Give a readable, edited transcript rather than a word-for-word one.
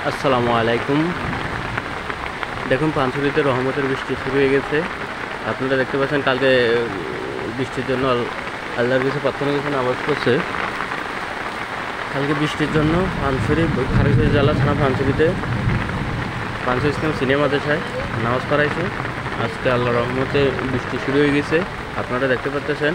আসসালামু আলাইকুম। দেখুন পানছড়িতে রহমতের বৃষ্টি শুরু হয়ে গেছে। আপনারা দেখতে পাচ্ছেন কালকে বৃষ্টির জন্য আল্লাহর কাছে প্রার্থনা করেছেন, আওয়াজ করছে। কালকে বৃষ্টির জন্য পানছড়ি খাগড়াছড়ি জেলা থানা পানছড়িতে পানছড়ি ইসলাম সিনিয়র মাদ্রাসায় নামাজ পড়াইছে। আজকে আল্লাহর রহমতে বৃষ্টি শুরু হয়ে গেছে, আপনারা দেখতে পাচ্ছেন।